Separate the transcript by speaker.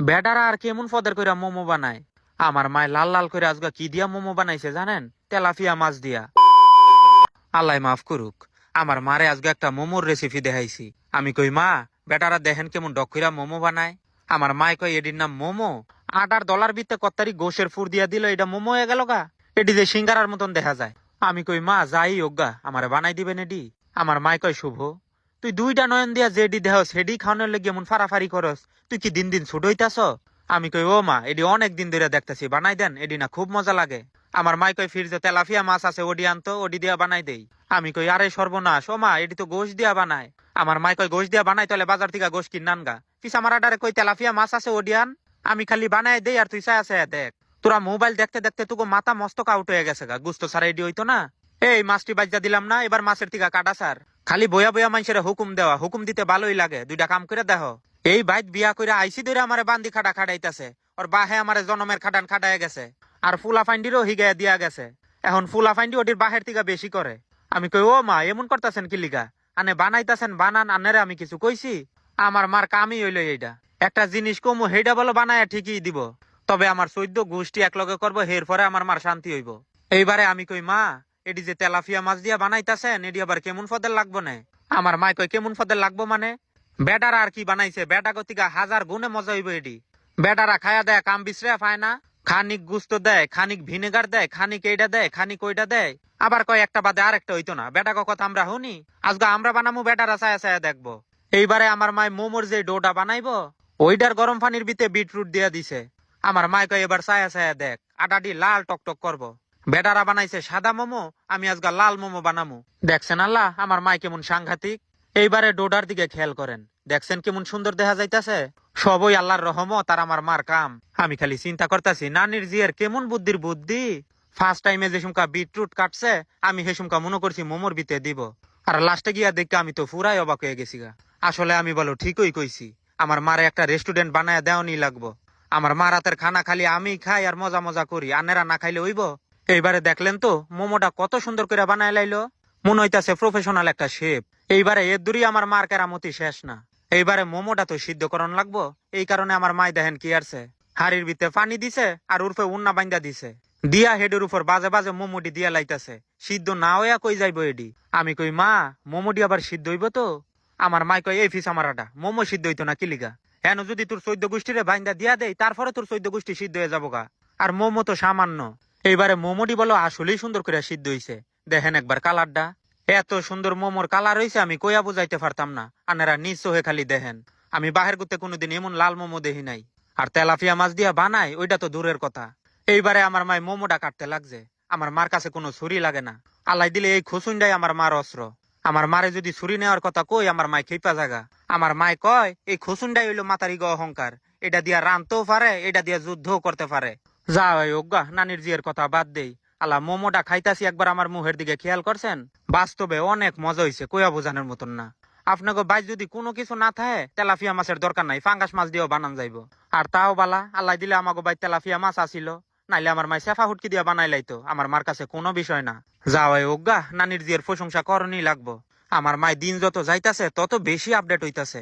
Speaker 1: বেডারা আর কেমন ফদের কইরা মোমো বানায়। আমার মায় লাল লাল করে আজগা কি দিয়া মোমো বানাইছে জানেন? তেলাপিয়া মাছ দিয়া। আল্লাহ মাফ করুক, আমার মারে আজকে একটা মোমোর রেসিপি দেখাইছি। আমি কই মা, বেটারা দেখেন কেমন ডক কইরা মোমো বানায়। আমার মায় কয় এটির নাম মোমো। $8 বিতে কত্তারি গোশের ফুর দিয়া দিল, এটা মোমো হয়ে গেল গা। এটি যে সিঙ্গারার মতন দেখা যায়। আমি কই মা যাই হোক আমারে বানাই দিবেন এডি। আমার মায় কয় শুভ, তুই দুইটা নয়ন দিয়া যেডি দেহ সেডি খাওয়ানোর লেগে এমন ফারাফারি করস, তুই কি দিন দিন ছুট হইতাছ? আমি কই ও মা, এডি অনেক দিন ধরে দেখতেছি, বানাই দেন, এডি না খুব মজা লাগে। আমার মাই কই ফির যে তেলাপিয়া মাছ আছে ওডি আনতো, ওডি দিয়া বানাই দেই। আমি কই আরে সর্বনাশ, ও মা এডি তো গোশ দিয়া বানায়। আমার মাই কই গোশ দিয়া বানাই তাহলে বাজার থেকে গোশ কিনান গা। পিস আমার আডারে কই তেলাপিয়া মাছ আছে ওডি আন। আমি খালি বানাই দেই আর তুই চাই আছে দেখ। তোরা মোবাইল দেখতে দেখতে তোকে মাথা মস্তক আউট হয়ে গেছে গা, গুস্ত ছাড়া এডি হইতো না। এই মাছটি বাজ্যা দিলাম না, এবার মাছের থেকে কাটা সার। খালি বয়া বয়া মানুষের হুকুম দেওয়া, হুকুম দিতে ভালোই লাগে, দুইটা কাম করে দেখো। এই বাইত বিয়া কইরা আইসি ধরে আমারে বান্দি খাটা খাটাইতাছে, ওর বাহে আমারে জনমের খাটান খাটায় গেছে। আর ফুলা ফাইন্ডিরও হিগায় দিয়া গেছে। এখন ফুলা ফাইন্ডি ওটির বাহের থেকে বেশি করে। আমি কই ও মা এমন করতেছেন কি লিগা? আনে বানাইতাছেন বানান, আনেরে আমি কিছু কইছি? আমার মার কামই হইলো এইটা। একটা জিনিস কমু হেইডা বলো বানায় ঠিকই দিব, তবে আমার 14 গোষ্ঠী একলগে করবো, হের পরে আমার মার শান্তি হইব। এইবারে আমি কই মা, এটি যে তেলাপিয়া মাছ দিয়া বানাইতাছেন এটি আবার কেমন ফদের লাগবো না? আমার মাই কই কেমন ফদের লাগবো মানে? বেটারা আর কি বানাইছে, বেটা গতিকা 1000 গুণে মজা হইব এটি। বেটারা খায়া দেয় কাম বিশ্রে পায় না। খানিক গুস্ত দেয়, খানিক ভিনেগার দেয়, খানিক এইটা দেয়, খানিক ওইটা দেয়। আবার কয় একটা বাদে আর একটা হইতো না। বেটা কথা আমরা শুনি, আজকে আমরা বানামু, বেটারা ছায়া ছায়া দেখবো। এইবারে আমার মায় মোমোর যে ডোটা বানাইবো, ওইটার গরম পানির ভিতরে বিটরুট দিয়া দিছে। আমার মায় কয় এবার ছায়া ছায়া দেখ, আটাটি লাল টকটক করবো। বেটারা বানাইছে সাদা মোমো, আমি আজকে লাল মোমো বানামু। দেখছেন আল্লাহ আমার মায় কেমন সাংঘাতিক। এইবারে ডোডার দিকে খেয়াল করেন, দেখছেন কেমন সুন্দর দেখা যাইতাছে। সবই আল্লাহর রহমত আর আমার মার কাম। আমি খালি চিন্তা করতেছি নানির জিয়ের কেমন বুদ্ধির বুদ্ধি। ফার্স্ট টাইমে যে সুমকা বিটরুট কাটছে, আমি হে সুমকা মনে করছি মোমোর ভিতরে দিব। আর লাস্টে গিয়া দেখে আমি তো পুরাই অবাক হয়ে গেছি গা। আসলে আমি বলো ঠিকই কইছি, আমার মারে একটা রেস্টুরেন্ট বানায় দেওয়ানি লাগবো। আমার মা রাতের খানা খালি আমি খাই আর মজা মজা করি, আনেরা না খাইলে হইব? এইবারে দেখলেন তো মোমোটা কত সুন্দর করে বানায় লাইলো। মনে হইতাছে প্রফেশনাল একটা শেফ। এইবারে এর দূরই আমার মার কেরামতি শেষ না। এইবারে মোমোটা তো সিদ্ধকরণ লাগবো, এই কারণে আমার মাই দেখেন কি আরছে, হাড়ির ভিতরে পানি দিছে আর উর্ফে উন্না বাইন্দা দিছে। দিয়া হেডের উপর বাজে বাজে মোমোটি দিয়া লাইতাছে। সিদ্ধ না হইয়া কই যাইব এডি? আমি কই মা মোমোটি আবার সিদ্ধ হইব তো? আমার মাই কয় এই ফিস আমারাটা মোমো সিদ্ধ হইতো না কিলিগা? হেন যদি তোর 14 গোষ্ঠীরে বাইন্দা দিয়া দেই, তারপরে তোর 14 গোষ্ঠী সিদ্ধ হয়ে যাবো গা। আর মোমো তো সামান্য। এইবারে মোমোটি বলো আসলেই সুন্দর করে সিদ্ধ হইছে। দেখেন একবার কালারটা, এত সুন্দর মোমোর কালার হইছে আমি কইয়া বুঝাইতে পারতাম না। আনারা নিজ চোখে খালি দেখেন, আমি বাহির করতে কোনোদিন এমন লাল মোমো দেখি নাই। আর তেলাপিয়া মাছ দিয়া বানায় ওইটা তো দূরের কথা। এইবারে আমার মায় মোমোটা কাটতে লাগছে। আমার মার কাছে কোনো ছুরি লাগে না, আল্লাহ দিলে এই খুসুনটাই আমার মার অস্ত্র। আমার মারে যদি ছুরি নেওয়ার কথা কই, আমার মায় খেপা জাগা। আমার মায় কয় এই খুসুনটাই হইলো মাতারি গ অহংকার, এটা দিয়া রানতেও পারে, এটা দিয়া যুদ্ধও করতে পারে। যা ভাই ওগা নানির জিয়ের কথা বাদ দেই। আল্লাহ মোমোটা খাইতাছি একবার আমার মুখের দিকে খেয়াল করছেন? বাস্তবে অনেক মজা হইছে, কইয়া বোঝানোর মতন না। আপনাকে বাইর যদি কোনো কিছু না থাকে, তেলাপিয়া মাছের দরকার নাই, ফাঙ্গাস মাছ দিয়েও বানান যাইব। আর তাও বালা আল্লাহ দিলে আমাকে বাইর তেলাপিয়া মাছ আসিল, নাইলে আমার মাই সেফা হুটকি দিয়া বানাই লাইতো। আমার মার কাছে কোনো বিষয় না। যাওয়াই ওগা নানির জিয়ের প্রশংসা করণই লাগবো। আমার মাই দিন যত যাইতাছে তত বেশি আপডেট হইতাছে।